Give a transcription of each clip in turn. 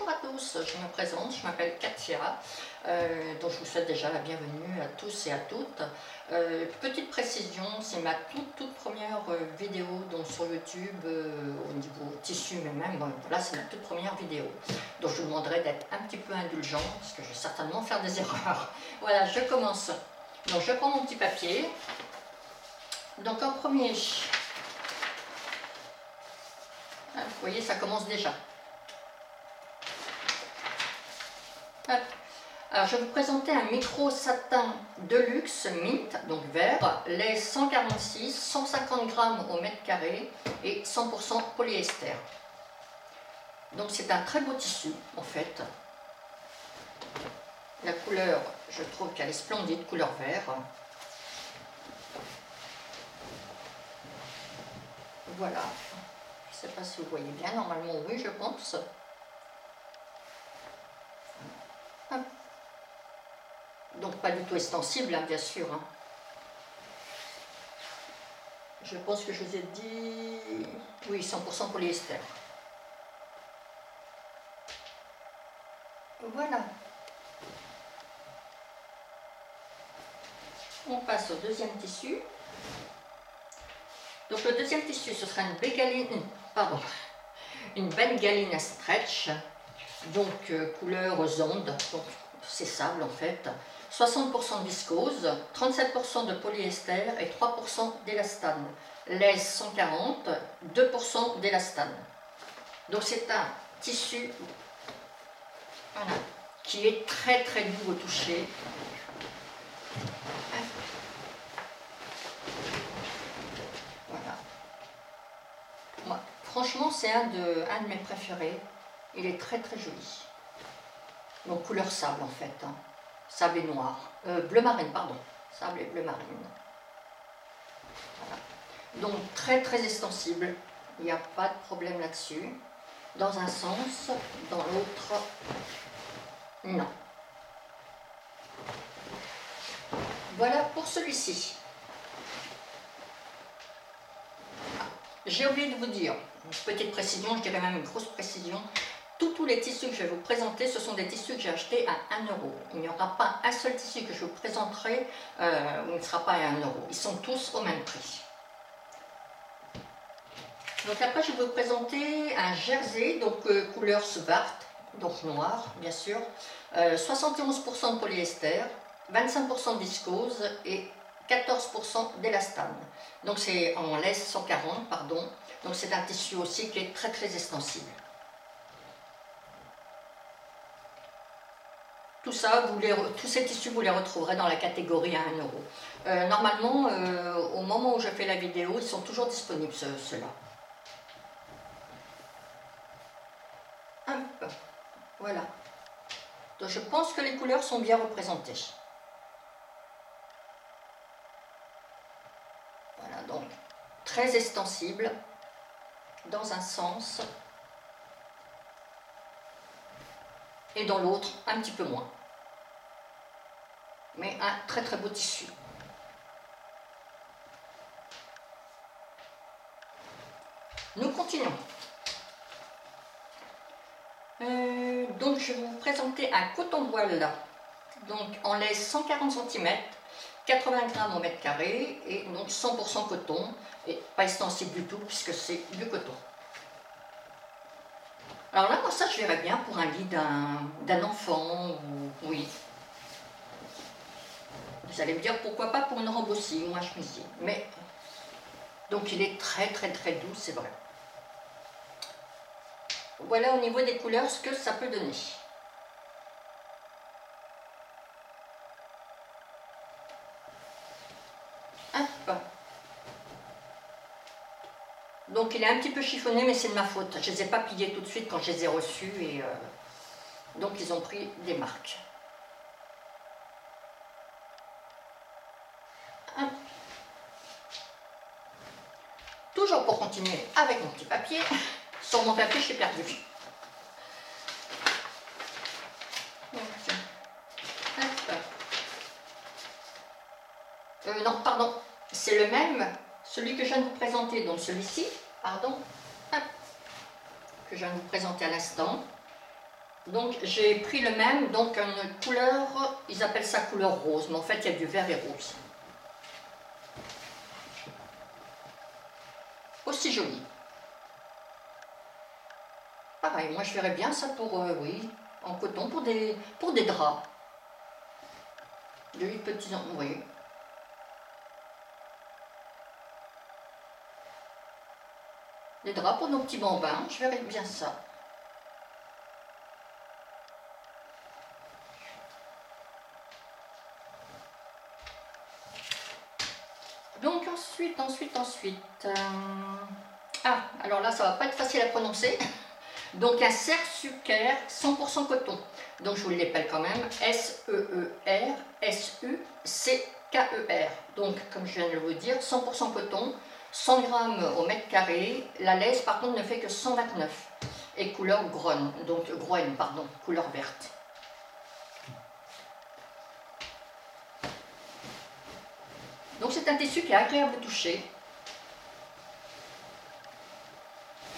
Bonjour à tous, je me présente, je m'appelle Katia, donc je vous souhaite déjà la bienvenue à tous et à toutes. Petite précision, c'est ma toute première vidéo donc sur YouTube au niveau tissu, mais même voilà, c'est ma toute première vidéo. Donc je vous demanderai d'être un petit peu indulgent parce que je vais certainement faire des erreurs. Voilà, je commence. Donc je prends mon petit papier. Donc en premier, vous voyez, ça commence déjà. Alors, je vais vous présenter un micro satin de luxe mint, donc vert, lait 146, 150 grammes au mètre carré et 100% polyester. Donc c'est un très beau tissu en fait. La couleur, je trouve qu'elle est splendide, couleur vert. Voilà. Je ne sais pas si vous voyez bien, normalement oui je pense. Donc pas du tout extensible, hein, bien sûr. Hein. Je pense que je vous ai dit... Oui, 100% polyester. Voilà. On passe au deuxième tissu. Donc le deuxième tissu, ce sera une bengaline stretch, donc couleur aux ondes, donc c'est sable en fait. 60% de viscose, 37% de polyester et 3% d'élastane. Laise 140, 2% d'élastane. Donc c'est un tissu voilà, qui est très doux au toucher. Voilà. Moi, franchement, c'est un de mes préférés. Il est très joli. Donc couleur sable en fait. Hein. Sable et noir. Bleu marine, pardon. Sable et bleu marine. Voilà. Donc très extensible. Il n'y a pas de problème là-dessus. Dans un sens, dans l'autre, non. Voilà pour celui-ci. J'ai oublié de vous dire, une petite précision, je dirais même une grosse précision. Tous les tissus que je vais vous présenter, ce sont des tissus que j'ai achetés à 1 €. Il n'y aura pas un seul tissu que je vous présenterai où il ne sera pas à 1 €. Ils sont tous au même prix. Donc après, je vais vous présenter un jersey, donc couleur Svart, donc noir, bien sûr. 71% de polyester, 25% de viscose et 14% d'élastane. Donc c'est en laisse 140, pardon. Donc c'est un tissu aussi qui est très extensible. Tout ça, tous ces tissus, vous les retrouverez dans la catégorie à 1 €. Normalement, au moment où je fais la vidéo, ils sont toujours disponibles, ceux-là. Voilà. Donc je pense que les couleurs sont bien représentées. Voilà, donc très extensible dans un sens et dans l'autre un petit peu moins. Mais un très beau tissu. Nous continuons. Donc je vais vous présenter un coton voile, donc en laisse 140 cm, 80 grammes au mètre carré et donc 100% coton et pas extensible du tout puisque c'est du coton. Alors là, moi ça je verrais bien pour un lit d'un enfant ou oui. Vous allez me dire pourquoi pas pour une robe aussi ou un chemisier. Mais donc il est très doux, c'est vrai. Voilà au niveau des couleurs ce que ça peut donner. Hop. Donc il est un petit peu chiffonné mais c'est de ma faute. Je ne les ai pas pliés tout de suite quand je les ai reçus et donc ils ont pris des marques. Hop. Toujours pour continuer avec mon petit papier. Sur mon papier, je suis perdue. Non, pardon, c'est le même, celui que je viens de vous présenter, donc celui-ci, pardon, que je viens de vous présenter à l'instant. Donc j'ai pris le même, donc une couleur, ils appellent ça couleur rose, mais en fait il y a du vert et rose. Aussi joli. Pareil, moi je verrais bien ça pour, oui, en coton, pour des draps. De 8 petits, oui. Des draps pour nos petits bambins, je verrais bien ça. Donc ensuite. Ah, alors là ça va pas être facile à prononcer. Donc un cersucaire 100% coton. Donc je vous l'appelle quand même S-E-E-R S-U-C-K-E-R. Donc comme je viens de vous dire, 100% coton, 100 grammes au mètre carré. La laisse par contre ne fait que 129. Et couleur groen, donc groen, pardon, couleur verte. Donc c'est un tissu qui est agréable au toucher.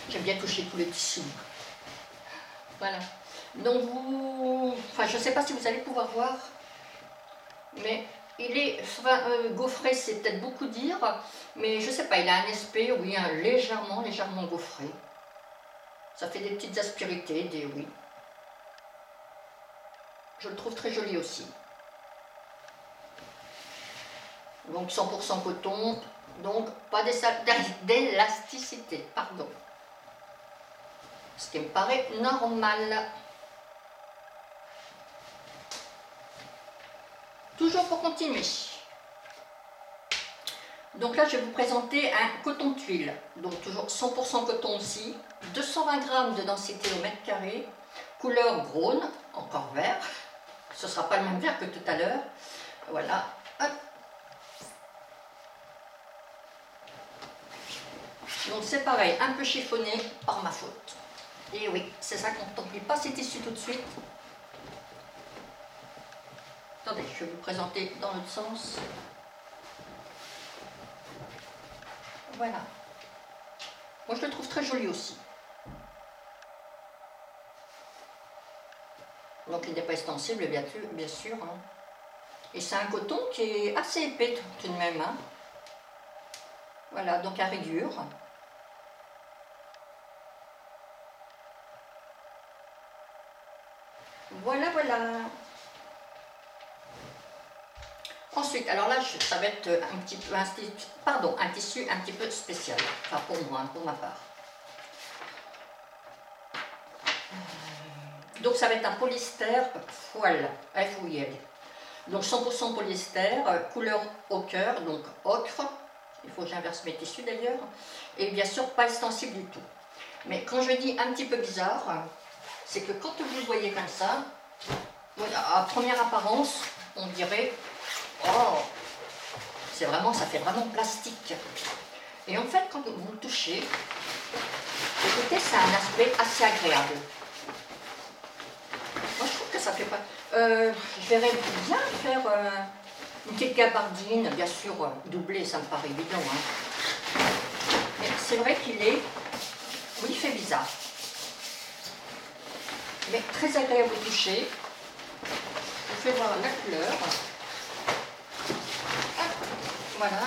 J'aime bien toucher tous les tissus. Voilà. Donc enfin je ne sais pas si vous allez pouvoir voir, mais il est, enfin, gaufré c'est peut-être beaucoup dire, mais je ne sais pas, il a un aspect, oui, légèrement gaufré. Ça fait des petites aspérités, oui. Je le trouve très joli aussi. Donc 100% coton, donc pas d'élasticité, pardon. Ce qui me paraît normal. Toujours pour continuer. Donc là, je vais vous présenter un coton tuile. Donc toujours 100% coton aussi. 220 grammes de densité au mètre carré. Couleur braun, encore vert. Ce ne sera pas le même vert que tout à l'heure. Voilà. Hop. Donc c'est pareil, un peu chiffonné par ma faute. Et oui, c'est ça qu'on n'oublie pas ces tissus tout de suite. Attendez, je vais vous présenter dans l'autre sens. Voilà. Moi, je le trouve très joli aussi. Donc, il n'est pas extensible, bien sûr. Hein. Et c'est un coton qui est assez épais tout de même. Hein. Voilà, donc à rayures. Voilà, voilà. Ensuite, alors là, ça va être un petit peu un tissu un petit peu spécial, enfin pour moi, pour ma part. Donc ça va être un polyester foile, F-O-I-L. Donc 100% polyester, couleur ochre, donc ocre. Il faut que j'inverse mes tissus d'ailleurs. Et bien sûr, pas extensible du tout. Mais quand je dis un petit peu bizarre, c'est que quand vous le voyez comme ça, à première apparence, on dirait oh, ça fait vraiment plastique. Et en fait, quand vous le touchez, écoutez, c'est un aspect assez agréable. Moi, je trouve que ça fait pas. Je verrais bien faire une petite gabardine, bien sûr, doublée, ça me paraît évident. Hein. Mais c'est vrai qu'il est. Oui, il fait bizarre. Mais très agréable au toucher. Je vous fais voir la couleur. Voilà.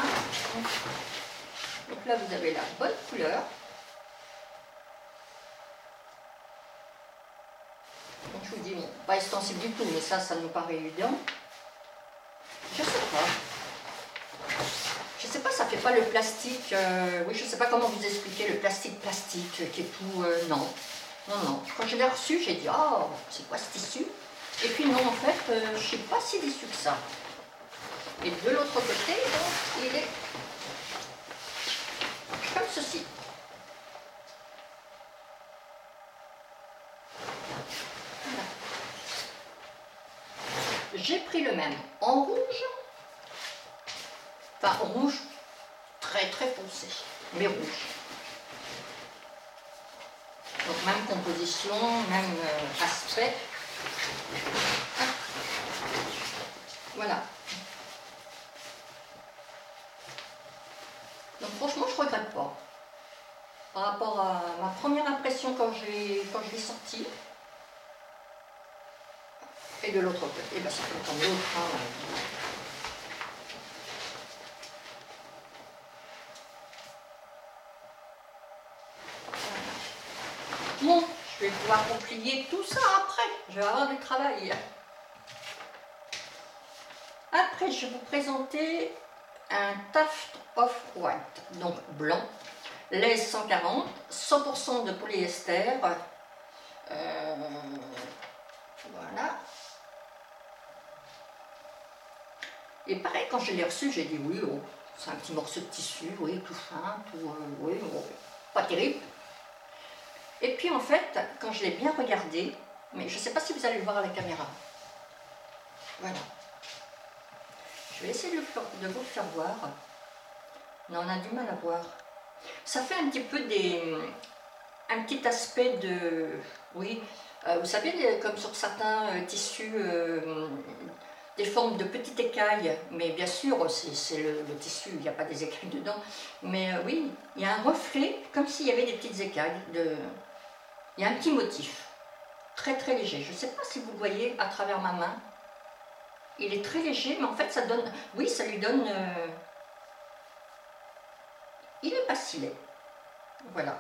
Donc là, vous avez la bonne couleur. Donc je vous dis, bon, pas extensible du tout, mais ça nous paraît évident. Je sais pas. Je sais pas, ça fait pas le plastique. Oui, je sais pas comment vous expliquer le plastique qui est tout. Non. Non. Quand je l'ai reçu, j'ai dit, oh, c'est quoi ce tissu? Et puis non, en fait, je suis pas si déçue que ça. Et de l'autre côté, donc, il est comme ceci. Voilà. J'ai pris le même en rouge, enfin rouge très très foncé, mais rouge. Donc même composition, même aspect. Voilà. Donc franchement, je ne regrette pas. Par rapport à ma première impression quand je l'ai sorti, Et de l'autre côté, ben, ça fait comme l'autre. Hein. Bon, je vais pouvoir complier tout ça après. Je vais avoir du travail. Après, je vais vous présenter un Taft Off-White, donc blanc, laise 140, 100% de polyester. Voilà. Et pareil, quand je l'ai reçu, j'ai dit oui, oh, c'est un petit morceau de tissu, oui, tout fin, tout, oui, oh, pas terrible. Et puis en fait, quand je l'ai bien regardé, mais je ne sais pas si vous allez le voir à la caméra. Voilà. Je vais essayer de vous le faire voir. Mais on a du mal à voir. Ça fait un petit peu un petit aspect de... Oui, vous savez, comme sur certains tissus, des formes de petites écailles. Mais bien sûr, c'est le tissu, il n'y a pas des écailles dedans. Mais oui, il y a un reflet, comme s'il y avait des petites écailles. Il y a un petit motif, très très léger. Je ne sais pas si vous le voyez à travers ma main. Il est très léger, mais en fait, ça donne... Oui, ça lui donne... Il est pas si laid. Voilà.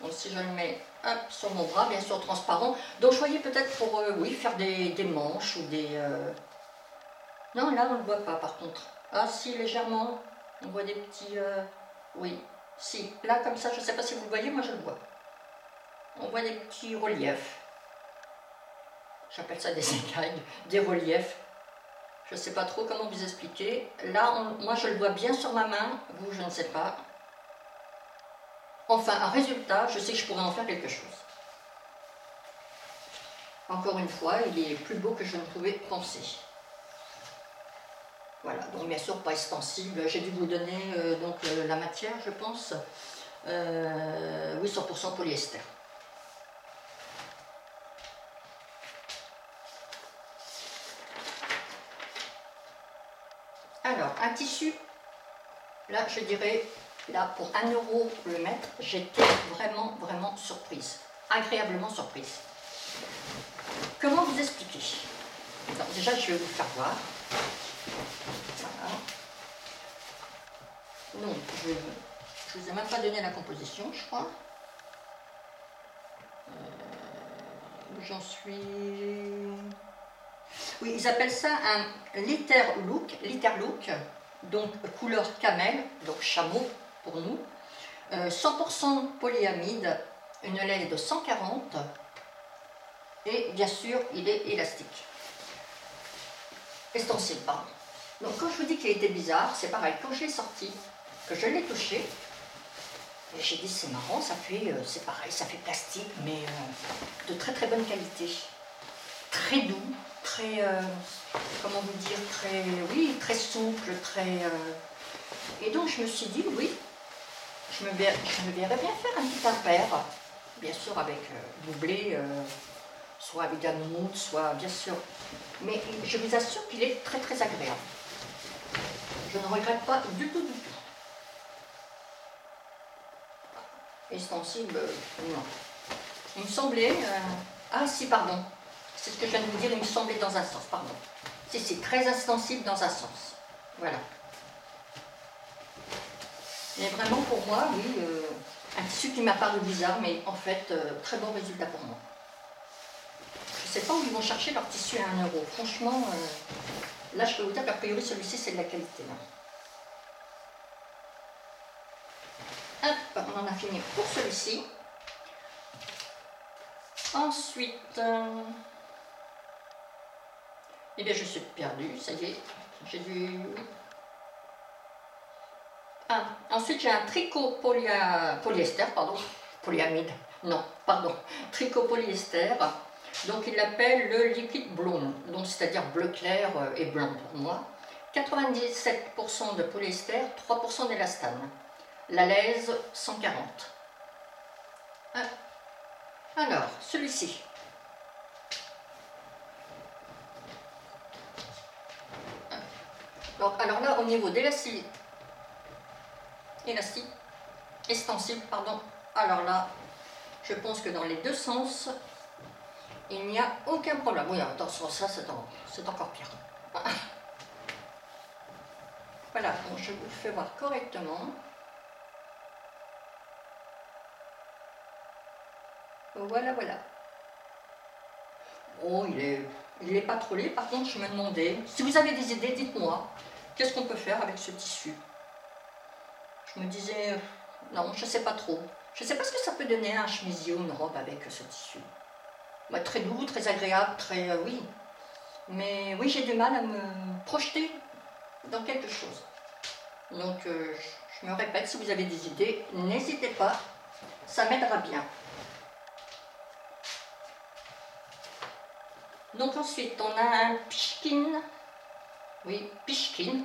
Donc si je le mets hop, sur mon bras, bien sûr transparent. Donc je voyais peut-être pour oui, faire des manches ou des... Non, là on ne le voit pas par contre. Ah si, légèrement. On voit des petits... Oui, si. Là comme ça, je ne sais pas si vous le voyez, moi je le vois. On voit des petits reliefs. J'appelle ça des écailles, des reliefs. Je ne sais pas trop comment vous expliquer. Là, moi je le vois bien sur ma main, vous je ne sais pas. Enfin, un résultat, je sais que je pourrais en faire quelque chose. Encore une fois, il est plus beau que je ne pouvais penser. Voilà, donc bien sûr pas extensible. J'ai dû vous donner la matière, je pense. Oui, 100% polyester. Alors, un tissu, là je dirais, là pour 1 € le mètre, j'étais vraiment, vraiment surprise. Agréablement surprise. Comment vous expliquer? Alors, déjà, je vais vous faire voir. Voilà. Donc, je ne vous ai même pas donné la composition, je crois. J'en suis... Oui, ils appellent ça un litter look, donc couleur camel, donc chameau pour nous. 100% polyamide, une laine de 140 et bien sûr il est élastique. Extensible, pardon. Donc quand je vous dis qu'il était bizarre, c'est pareil, quand je l'ai sorti, que je l'ai touché, j'ai dit c'est marrant, ça fait, c'est pareil, ça fait plastique, mais de très très bonne qualité. Très doux, très, comment vous dire, très, oui, très souple, très... Et donc je me suis dit, oui, je me verrais bien faire un petit impair, bien sûr avec doublé, soit avec de la moumoute, soit bien sûr. Mais je vous assure qu'il est très très agréable. Je ne regrette pas du tout, du tout. Extensible, non. Il me semblait... ah si, pardon. C'est ce que je viens de vous dire, il me semblait dans un sens, pardon. Si, c'est très extensible dans un sens. Voilà. Mais vraiment pour moi, oui, un tissu qui m'a paru bizarre, mais en fait, très bon résultat pour moi. Je ne sais pas où ils vont chercher leur tissu à 1 €. Franchement, là je peux vous dire qu'a priori celui-ci c'est de la qualité. Hop, on en a fini pour celui-ci. Ensuite, eh bien je suis perdue, ça y est, j'ai dû... Ah, ensuite j'ai un tricot polyester, pardon, polyamide, non, pardon, tricot polyester, donc il l'appelle le liquide blonde, donc c'est-à-dire bleu clair et blanc pour moi. 97% de polyester, 3% d'élastane, la laise 140. Alors, celui-ci. Alors là, au niveau d'élastique, extensible, pardon, alors là, je pense que dans les deux sens, il n'y a aucun problème. Oui, attention, ça c'est encore pire. Voilà, donc je vous le fais voir correctement. Voilà, voilà. Oh, il est pas trop laid. Par contre, je me demandais, si vous avez des idées, dites-moi, qu'est-ce qu'on peut faire avec ce tissu? Je me disais, non, je sais pas trop. Je sais pas ce que ça peut donner à un chemisier ou une robe avec ce tissu. Bah, très doux, très agréable, très... oui. Mais oui, j'ai du mal à me projeter dans quelque chose. Donc, je me répète, si vous avez des idées, n'hésitez pas, ça m'aidera bien. Donc ensuite, on a un Pishkin, oui, Pishkin,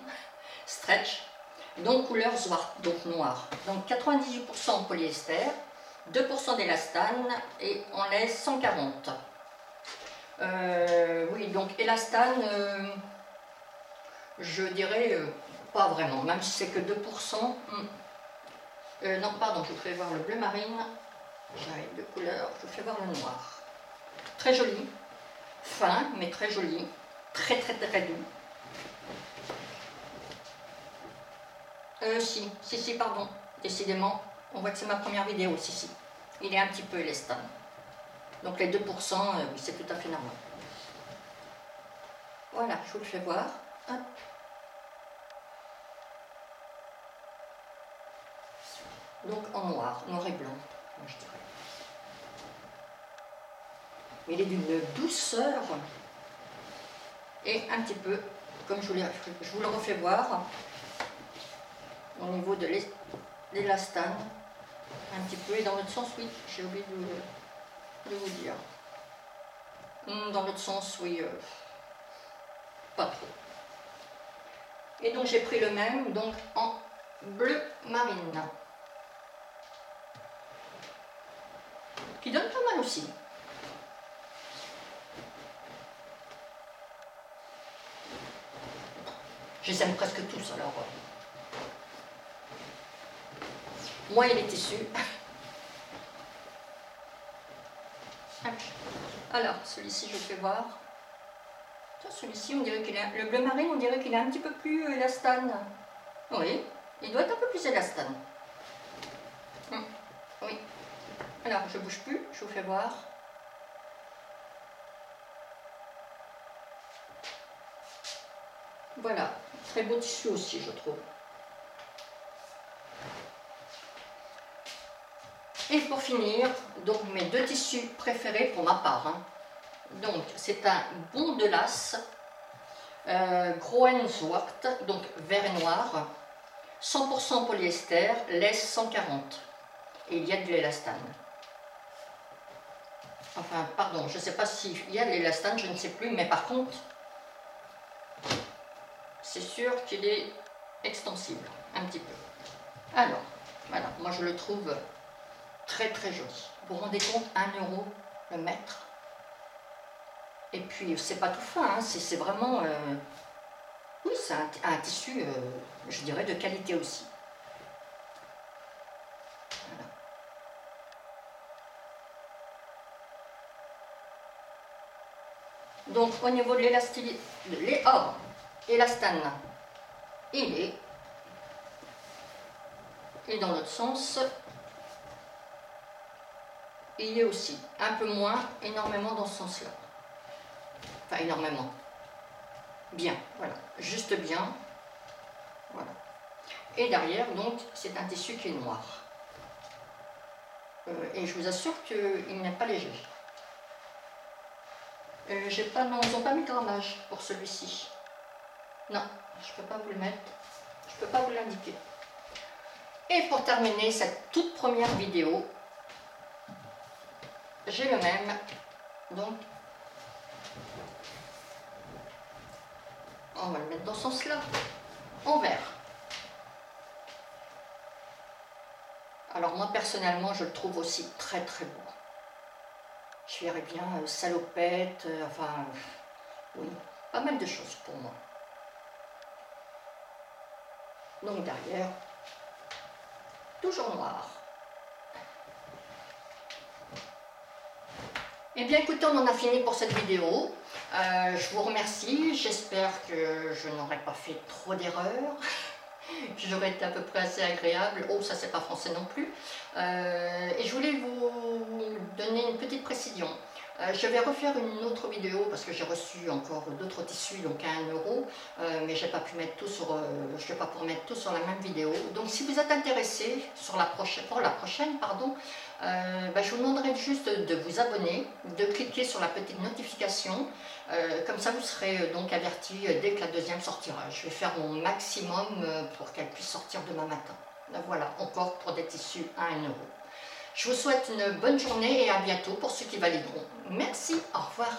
stretch, donc couleur zwart, donc noir. Donc 98% polyester, 2% d'élastane et on laisse 140. Oui, donc élastane, je dirais pas vraiment, même si c'est que 2%. Non, pardon, je vous fais voir le bleu marine. J'arrive de couleur, je vous fais voir le noir. Très joli, fin, mais très joli, très très très doux. Si, pardon, décidément, on voit que c'est ma première vidéo, si. Il est un petit peu élastane. Donc les 2%, oui, c'est tout à fait normal. Voilà, je vous le fais voir. Hop. Donc en noir et blanc, moi je dirais. Il est d'une douceur et un petit peu, comme je vous le refais voir, au niveau de l'élastane, un petit peu, et dans l'autre sens, oui, j'ai oublié de vous dire. Dans l'autre sens, oui, pas trop. Et donc j'ai pris le même, donc en bleu marine, qui donne pas mal aussi. Je les aime presque tous, alors. Moi et les tissus. Alors, celui-ci, je fais voir. Celui-ci, on dirait qu'il est... Le bleu marine, on dirait qu'il est un petit peu plus élastane. Oui, il doit être un peu plus élastane. Oui. Alors, je bouge plus, je vous fais voir. Voilà, très beau tissu aussi, je trouve. Et pour finir, donc mes deux tissus préférés pour ma part. Donc, c'est un bon de lace, Groen Zwart, donc vert et noir, 100% polyester, laisse 140. Et il y a de l'élastane. Enfin, pardon, je ne sais pas s'il y a de l'élastane, je ne sais plus, mais par contre, c'est sûr qu'il est extensible, un petit peu. Alors, voilà, moi je le trouve très très joli. Vous vous rendez compte, 1 € le mètre. Et puis, c'est pas tout fin, hein, c'est vraiment... oui, c'est un tissu, je dirais, de qualité aussi. Voilà. Donc, au niveau de l'élastane, il est. Et dans l'autre sens, il y est aussi. Un peu moins, énormément dans ce sens-là. Enfin, énormément. Bien, voilà. Juste bien. Voilà. Et derrière, donc, c'est un tissu qui est noir. Et je vous assure qu'il n'est pas léger. Non, ils n'ont pas mis de grammage pour celui-ci. Non, je ne peux pas vous le mettre. Je ne peux pas vous l'indiquer. Et pour terminer cette toute première vidéo, j'ai le même. Donc, on va le mettre dans ce sens-là, en vert. Alors moi, personnellement, je le trouve aussi très très beau. Je verrais bien salopette, enfin, oui, pas mal de choses pour moi. Donc derrière, toujours noir. Eh bien écoutez, on en a fini pour cette vidéo. Je vous remercie, j'espère que je n'aurai pas fait trop d'erreurs. J'aurais été à peu près assez agréable. Oh, ça c'est pas français non plus. Et je voulais vous donner une petite précision. Je vais refaire une autre vidéo parce que j'ai reçu encore d'autres tissus, donc à 1 €, mais j'ai pas pu mettre tout sur, je ne vais pas pouvoir mettre tout sur la même vidéo. Donc si vous êtes intéressé sur pour la prochaine, pardon, je vous demanderai juste de vous abonner, de cliquer sur la petite notification, comme ça vous serez donc averti dès que la deuxième sortira. Je vais faire mon maximum pour qu'elle puisse sortir demain matin. Voilà, encore pour des tissus à 1 €. Je vous souhaite une bonne journée et à bientôt pour ceux qui valideront. Merci, au revoir.